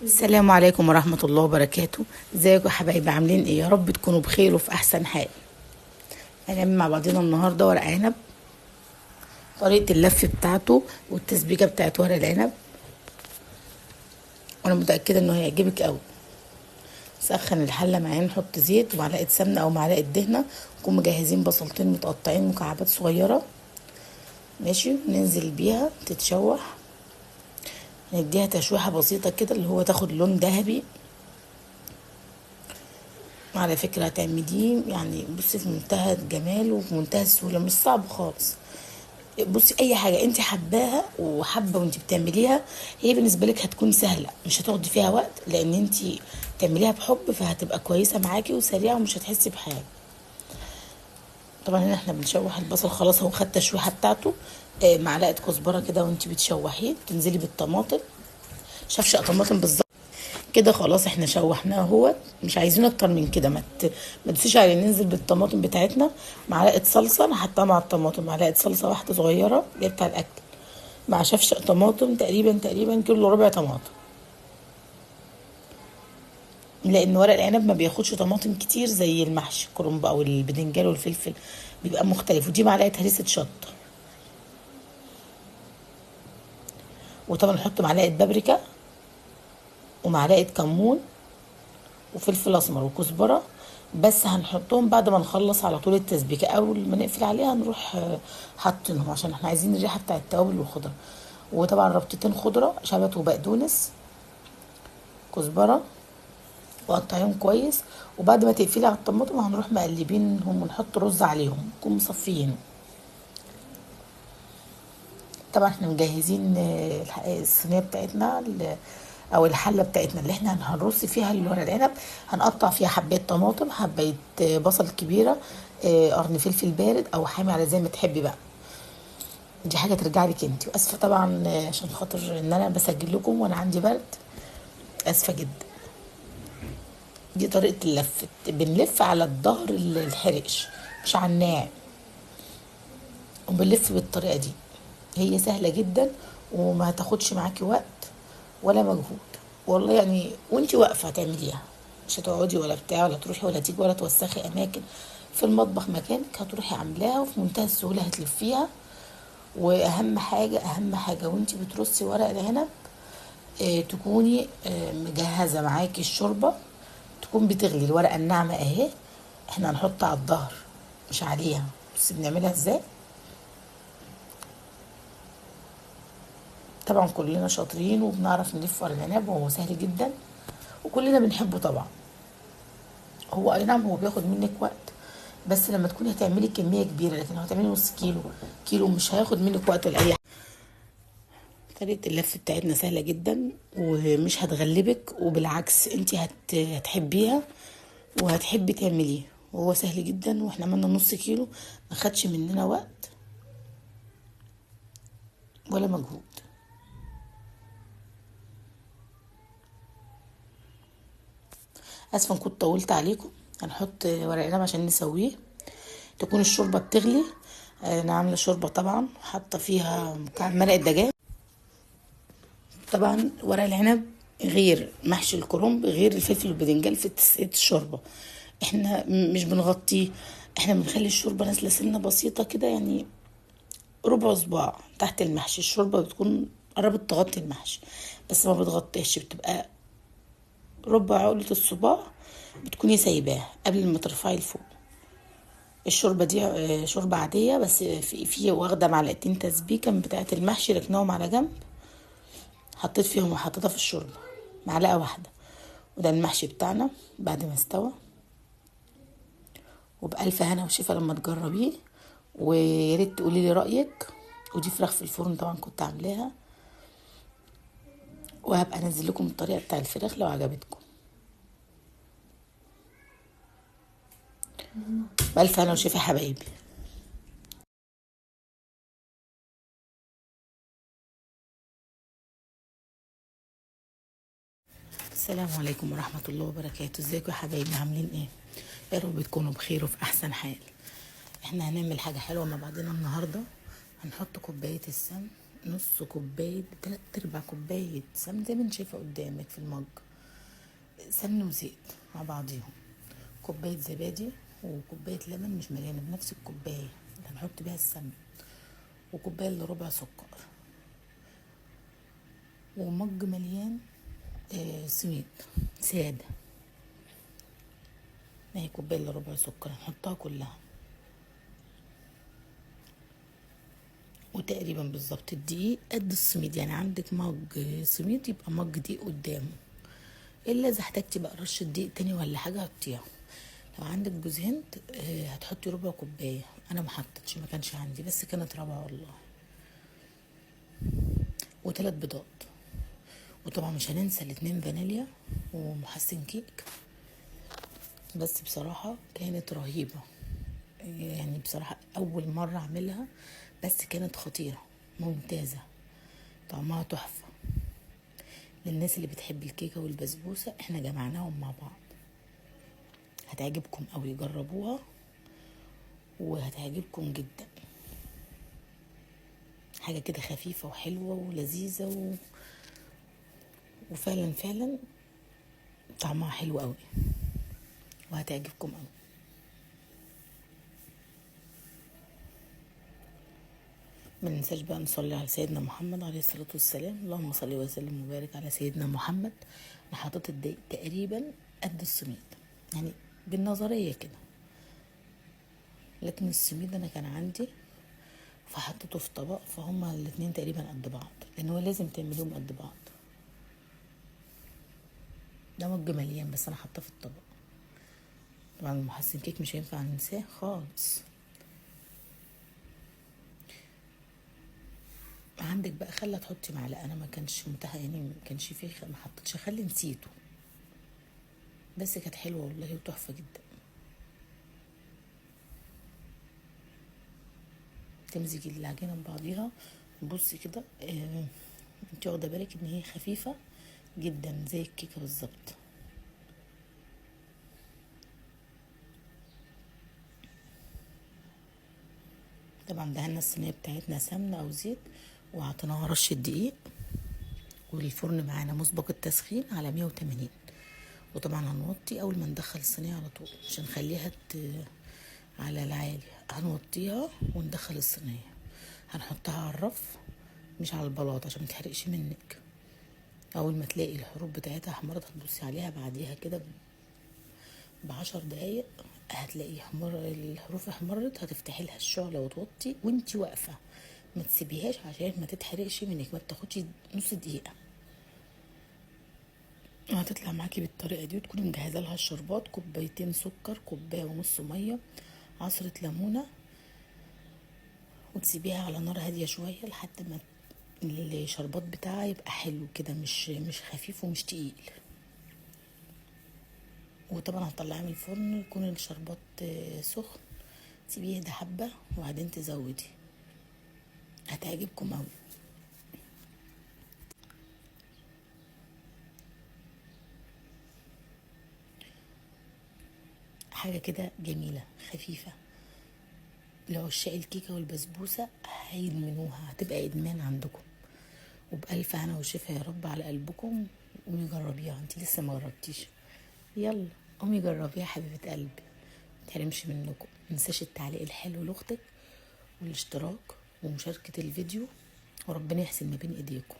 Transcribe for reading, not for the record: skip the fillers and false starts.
السلام عليكم ورحمة الله وبركاته. ازيكم يا حبايبي، عاملين ايه؟ يا رب تكونوا بخير وفي احسن حال. هنعمل مع بعضنا النهارده ورق عنب، طريقة اللف بتاعته والتسبيكة بتاعت ورق العنب، وانا متأكدة انه هيعجبك قوي. سخن الحلة معانا، نحط زيت ومعلقة سمنة او معلقة دهنة، نكون مجهزين بصلتين متقطعين مكعبات صغيرة، ماشي، ننزل بيها تتشوح، نديها تشويحة بسيطة كده اللي هو تاخد لون ذهبي. على فكرة هتعمليه يعني بصي في منتهى الجمال وفي منتهى السهولة، مش صعب خالص. بصي اي حاجة انت حباها وحابة وانت بتعمليها هي بالنسبة لك هتكون سهلة، مش هتاخدي فيها وقت لان انت تعمليها بحب، فهتبقى كويسة معاكي وسريعة ومش هتحسي بحاجة. طبعا هنا احنا بنشوح البصل خلاص، هو خد التشويحة بتاعته. معلقة كزبرة كده وانت بتشوحيه، تنزلي بالطماطم، شفشق طماطم بالظبط كده. خلاص احنا شوحناه اهوت، مش عايزين اكتر من كده. ما تدوسيش عليه، ننزل بالطماطم بتاعتنا. معلقه صلصه انا حطاها مع الطماطم، معلقه صلصه واحده صغيره اللي هي بتاع الاكل، مع شفشق طماطم تقريبا كيلو ربع طماطم، لان ورق العنب ما بياخدش طماطم كتير زي المحشي الكرنب او البدنجان والفلفل، بيبقى مختلف. ودي معلقه هريسه شطه، وطبعا نحط معلقه بابريكا ومعلقه كمون وفلفل اسمر وكزبره، بس هنحطهم بعد ما نخلص على طول التسبيكه. اول ما نقفل عليها نروح حاطينهم عشان احنا عايزين الريحه بتاع التوابل والخضره. وطبعا ربطتين خضره، شبت وبقدونس، كزبره، وقطعيهم كويس. وبعد ما تقفلي على الطماطم هنروح مقلبينهم ونحط رز عليهم، نكون مصفيين. طبعا احنا مجهزين الصينيه بتاعتنا او الحله بتاعتنا اللي احنا هنرص فيها الورق العنب. هنقطع فيها حبايه طماطم، حبايه بصل كبيره، قرن فلفل بارد او حامي على زي ما تحبي بقى. دي حاجه ترجع لك انت. واسفه طبعا عشان خاطر ان انا بسجل لكم وانا عندي برد، اسفه جدا. دي طريقه اللف، بنلف على الظهر الحرقش مش على الناعم، وبنلف بالطريقه دي. هي سهله جدا وما هتاخدش معاكي وقت ولا مجهود، والله يعني وانتي واقفه هتعمليها، مش هتقعدي ولا بتاع ولا تروحي ولا تيجي ولا توسخي اماكن في المطبخ مكانك. هتروحي عاملاها وفي منتهى السهوله هتلفيها. واهم حاجه وانتي بترصي ورق العنب تكوني مجهزه معاكي الشوربه، تكون بتغلي. الورقه الناعمه اهي، احنا هنحطها على الظهر مش عليها. بس بنعملها ازاي؟ طبعا كلنا شاطرين وبنعرف نلف ورق العنب وهو سهل جدا وكلنا بنحبه طبعا. هو اي نعم هو بياخد منك وقت، بس لما تكوني هتعملي كميه كبيره، لكن لو هتعملي نص كيلو مش هياخد منك وقت ولا اي حاجه. طريقه اللف بتاعتنا سهله جدا ومش هتغلبك، وبالعكس انت هتحبيها وهتحبي تعمليه. وهو سهل جدا، واحنا عملنا نص كيلو، ما خدش مننا وقت ولا مجهود. اسفه كنت طولت عليكم. هنحط ورق عنب عشان نسويه، تكون الشوربه بتغلي. انا عامله شوربه طبعا، حاطه فيها مكعب مرق الدجاج. طبعا ورق العنب غير محشي الكرنب غير الفلفل والبدنجان في تسقية الشوربه. احنا مش بنغطيه، احنا بنخلي الشوربه نازله سنه بسيطه كده، يعني ربع صباع تحت المحشي. الشوربه بتكون قربت تغطي المحشي بس ما بتغطيش، بتبقى ربع عقله الصباع، بتكوني سايباه قبل ما ترفعي لفوق. الشوربه دي شوربه عاديه، بس في واخده معلقتين تسبيكه من بتاعه المحشي، ركناهم على جنب، حطيت فيهم وحطيتها في الشوربه معلقه واحده. وده المحشي بتاعنا بعد ما استوى، وبألف هنا وشفا لما تجربيه. ويا ريت تقولي لي رايك. ودي فراخ في الفرن طبعا كنت عاملاها، وهبقى انزل لكم الطريقه بتاع الفراخ لو عجبتكم. بألف هنا وشفا حبايبي. السلام عليكم ورحمة الله وبركاته. ازيكم يا حبايبي، عاملين ايه؟ يا رب تكونوا بخير وفي احسن حال. احنا هنعمل حاجة حلوة مع بعضنا النهاردة. هنحط كوباية السمن نص كوبايه، 3/4 كوبايه سمن زي ما انت شايفه قدامك في المج، سمن وزيت مع بعضيهم، كوبايه زبادي، وكوبايه لبن مش مليانه بنفس الكوبايه اللي هنحط بيها السمن، وكوبايه الا ربع سكر، ومج مليان سميد ساده. هي كوبايه الا ربع سكر هنحطها كلها. وتقريبا بالظبط الدقيق قد السميد، يعني عندك مج سميد يبقى مج دقيق قدامه، الا اذا احتجتي بقى رشه دقيق تاني ولا حاجه حطيها. لو عندك جوز هند هتحطي ربع كوبايه، انا ما حطيتش، ما كانش عندي، بس كانت روعه والله. وثلاث بيضات، وطبعا مش هننسى الاتنين فانيليا ومحسن كيك. بس بصراحه كانت رهيبه، يعني بصراحه اول مره اعملها، بس كانت خطيره ممتازه، طعمها تحفه. للناس اللي بتحب الكيكه والبسبوسه احنا جمعناهم مع بعض، هتعجبكم قوي، جربوها وهتعجبكم جدا. حاجه كده خفيفه وحلوه ولذيذه وفعلا فعلا طعمها حلو قوي، وهتعجبكم قوي. ما ننساش بقى نصلي على سيدنا محمد عليه الصلاة والسلام، اللهم صل وسلم وبارك على سيدنا محمد. انا حطيت الدقيق تقريبا قد السميد، يعني بالنظرية كده، لكن السميد انا كان عندي فحطيته في طبق، فهما الاتنين تقريبا قد بعض، لان هو لازم تعمليهم قد بعض. ده مج مليان بس انا حاطاه في الطبق. طبعا المحسن كيك مش هينفع ننساه خالص. عندك بقى خل تحطي معلقه، انا ما كانش متاح، يعني ما كانش فيه ما حطيتش خل، نسيته، بس كانت حلوه والله وتحفه جدا. تمزجي العجينه ببعضيها. بصي كده انت واخده بالك ان هي خفيفه جدا زي الكيكه بالظبط. طبعا دهنا الصينيه بتاعتنا سمنه او زيت، وعطيناها رشه دقيق، والفرن معانا مسبق التسخين على 180. وطبعا هنوطي اول ما ندخل الصينيه على طول، مش هنخليها على العالي، هنوطيها وندخل الصينيه، هنحطها على الرف مش على البلاط عشان متحرقش منك. اول ما تلاقي الحروف بتاعتها احمرت هتبصي عليها بعديها كده ب10 دقايق، هتلاقي الحروف احمرت، هتفتحي لها الشعلة وتوطي وانتي واقفة، ما تسيبيهاش عشان ما تتحرقش منك، ما بتاخدش نص دقيقة. هتطلع معاكي بالطريقة دي، وتكوني مجهزة لها الشربات، كوبايتين سكر، كوباية ونص مية، عصرة ليمونة، وتسيبيها على نار هادية شوية لحد ما الشربات بتاعها يبقى حلو كده، مش خفيف ومش تقيل. وطبعا هتطلعيه من الفرن يكون الشربات سخن، تسيبيه يهدى حبة وبعدين تزودي، هتعجبكم اوي. حاجة كده جميلة خفيفة، لعشاق الكيكة والبسبوسة هيدمنوها، هتبقى إدمان عندكم. وبألف هنا وشفا يا رب على قلبكم. قومي جربيها، انتي لسه ما جربتيش، يلا قومي جربيها حبيبة قلبي، متحرمش منكم. منساش التعليق الحلو لاختك، والاشتراك ومشاركة الفيديو، وربنا يحسن ما بين ايديكم.